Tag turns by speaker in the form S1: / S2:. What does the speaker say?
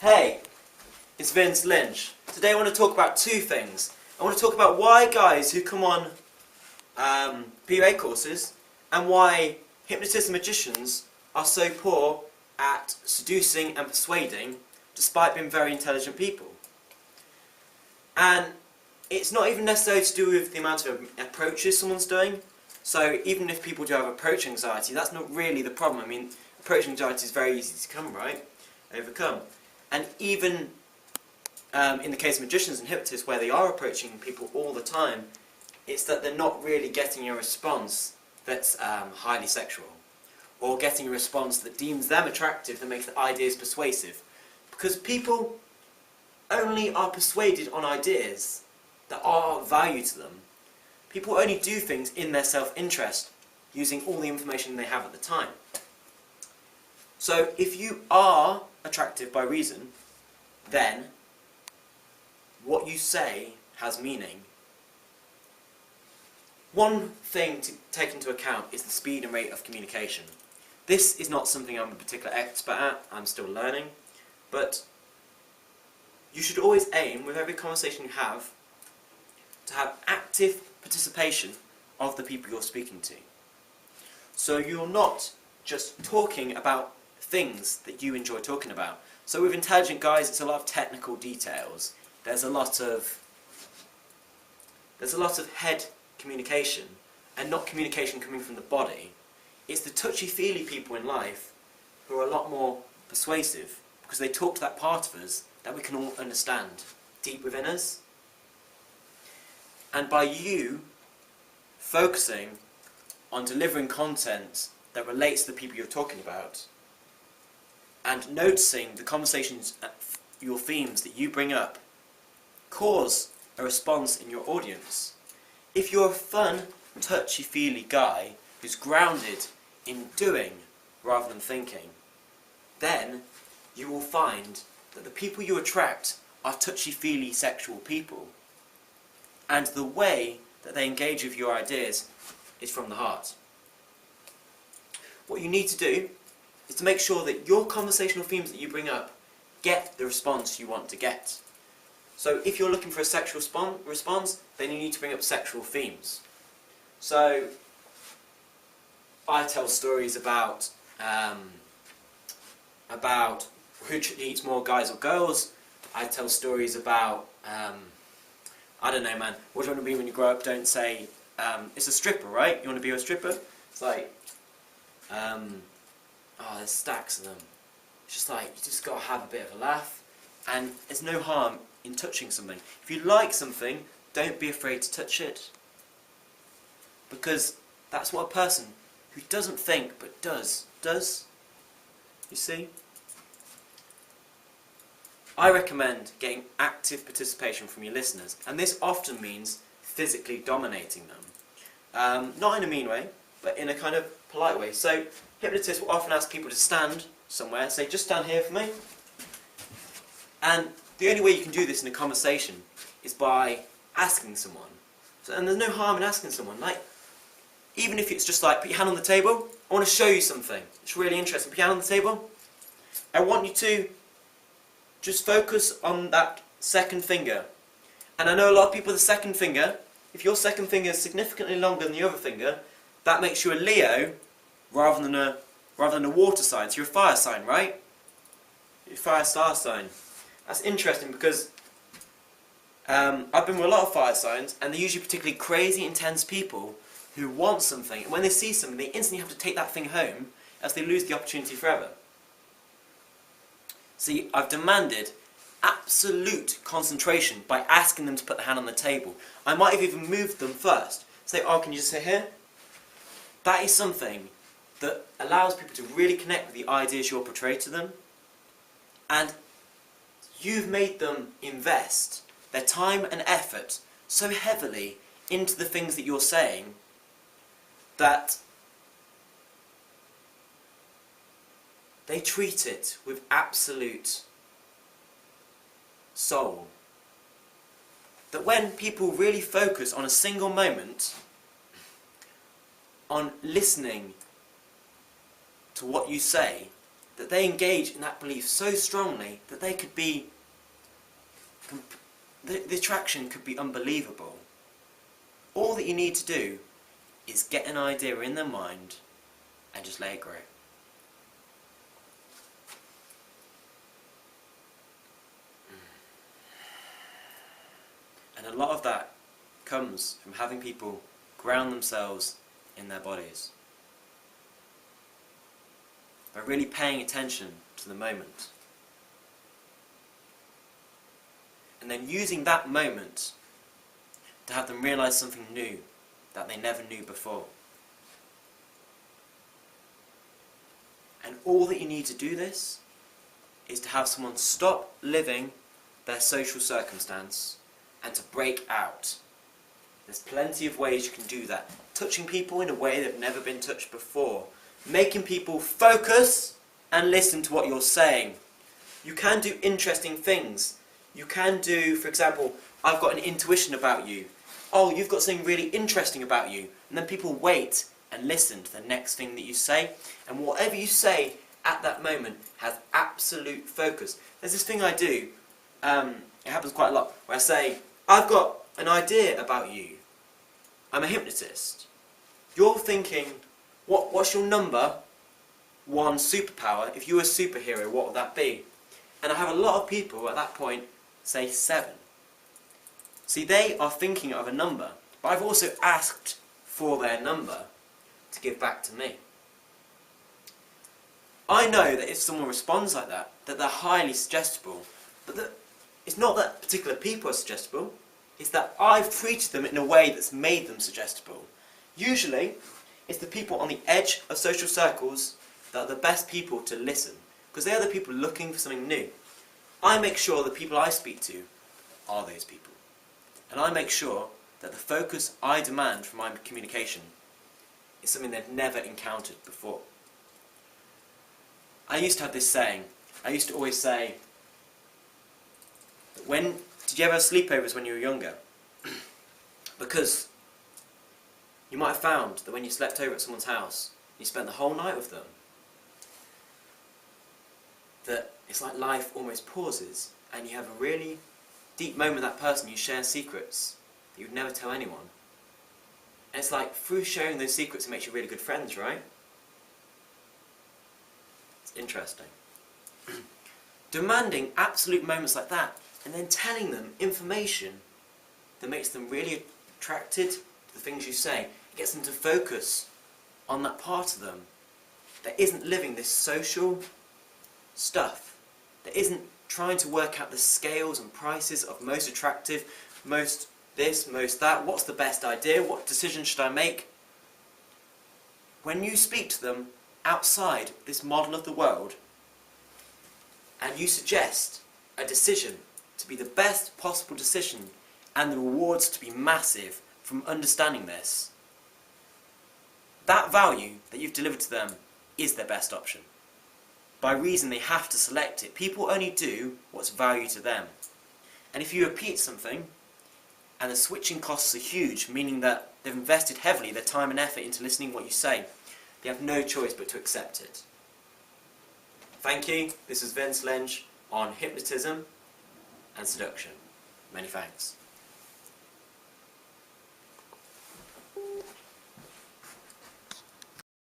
S1: Hey, it's Vince Lynch. Today I want to talk about two things. I want to talk about why guys who come on PUA courses and why hypnotists and magicians are so poor at seducing and persuading despite being very intelligent people. And it's not even necessarily to do with the amount of approaches someone's doing. So even if people do have approach anxiety, that's not really the problem. I mean, approach anxiety is very easy to overcome. And even in the case of magicians and hypnotists, where they are approaching people all the time, it's that they're not really getting a response that's highly sexual, or getting a response that deems them attractive, that makes the ideas persuasive. Because people only are persuaded on ideas that are of value to them. People only do things in their self-interest, using all the information they have at the time. So if you are attractive by reason, then what you say has meaning. One thing to take into account is the speed and rate of communication. This is not something I'm a particular expert at, I'm still learning, but you should always aim, with every conversation you have, to have active participation of the people you're speaking to. So you're not just talking about things that you enjoy talking about. So with intelligent guys, it's a lot of technical details. There's a lot of head communication, and not communication coming from the body. It's the touchy-feely people in life who are a lot more persuasive, because they talk to that part of us that we can all understand deep within us. And by you focusing on delivering content that relates to the people you're talking about, and noticing the conversations, your themes that you bring up, cause a response in your audience. If you're a fun, touchy-feely guy who's grounded in doing rather than thinking, then you will find that the people you attract are touchy-feely sexual people. And the way that they engage with your ideas is from the heart. What you need to do is to make sure that your conversational themes that you bring up get the response you want to get. So if you're looking for a sexual response, then you need to bring up sexual themes. So I tell stories about who eats more, guys or girls. I tell stories about I don't know, man, what do you want to be when you grow up? Don't say, it's a stripper, right? You want to be a stripper? It's like, there's stacks of them. It's just like, you just got to have a bit of a laugh. And there's no harm in touching something. If you like something, don't be afraid to touch it. Because that's what a person who doesn't think but does. You see? I recommend getting active participation from your listeners, and this often means physically dominating them. Not in a mean way, but in a kind of polite way. So hypnotists will often ask people to stand somewhere, say, just stand here for me. And the only way you can do this in a conversation is by asking someone. And there's no harm in asking someone. Like, even if it's just like, put your hand on the table, I want to show you something. It's really interesting. Put your hand on the table. I want you to just focus on that second finger. And I know a lot of people with the second finger, if your second finger is significantly longer than the other finger, that makes you a Leo rather than a water sign. So you're a fire sign, right? You're a fire star sign. That's interesting because I've been with a lot of fire signs, and they're usually particularly crazy, intense people who want something, and when they see something, they instantly have to take that thing home, else they lose the opportunity forever. See, I've demanded absolute concentration by asking them to put their hand on the table. I might have even moved them first. Say, oh, can you just sit here? That is something that allows people to really connect with the ideas you're portraying to them. And you've made them invest their time and effort so heavily into the things that you're saying that they treat it with absolute soul. That when people really focus on a single moment, on listening to what you say, that they engage in that belief so strongly that they could be, the attraction could be unbelievable. All that you need to do is get an idea in their mind and just let it grow. And a lot of that comes from having people ground themselves in their bodies. By really paying attention to the moment. And then using that moment to have them realise something new that they never knew before. And all that you need to do this is to have someone stop living their social circumstance and to break out. There's plenty of ways you can do that. Touching people in a way they've never been touched before. Making people focus and listen to what you're saying. You can do interesting things. You can do, for example, I've got an intuition about you. Oh, you've got something really interesting about you. And then people wait and listen to the next thing that you say. And whatever you say at that moment has absolute focus. There's this thing I do, it happens quite a lot, where I say, I've got an idea about you. I'm a hypnotist. You're thinking, what's your number one superpower? If you were a superhero, what would that be? And I have a lot of people at that point say 7. See, they are thinking of a number, but I've also asked for their number to give back to me. I know that if someone responds like that, that they're highly suggestible, but that it's not that particular people are suggestible, it's that I've treated them in a way that's made them suggestible. Usually, it's the people on the edge of social circles that are the best people to listen, because they are the people looking for something new. I make sure the people I speak to are those people. And I make sure that the focus I demand from my communication is something they've never encountered before. I used to have this saying. I used to always say, did you ever have sleepovers when you were younger? Because you might have found that when you slept over at someone's house, you spent the whole night with them, that it's like life almost pauses and you have a really deep moment with that person. You share secrets that you would never tell anyone. And it's like through sharing those secrets it makes you really good friends, right? It's interesting. Demanding absolute moments like that and then telling them information that makes them really attracted to the things you say. It gets them to focus on that part of them that isn't living this social stuff, that isn't trying to work out the scales and prices of most attractive, most this, most that, what's the best idea, what decision should I make. When you speak to them outside this model of the world and you suggest a decision to be the best possible decision and the rewards to be massive from understanding this, that value that you've delivered to them is their best option. By reason they have to select it. People only do what's value to them. And if you repeat something and the switching costs are huge, meaning that they've invested heavily their time and effort into listening to what you say, they have no choice but to accept it. Thank you. This is Vince Lynch on hypnotism and seduction. Many thanks.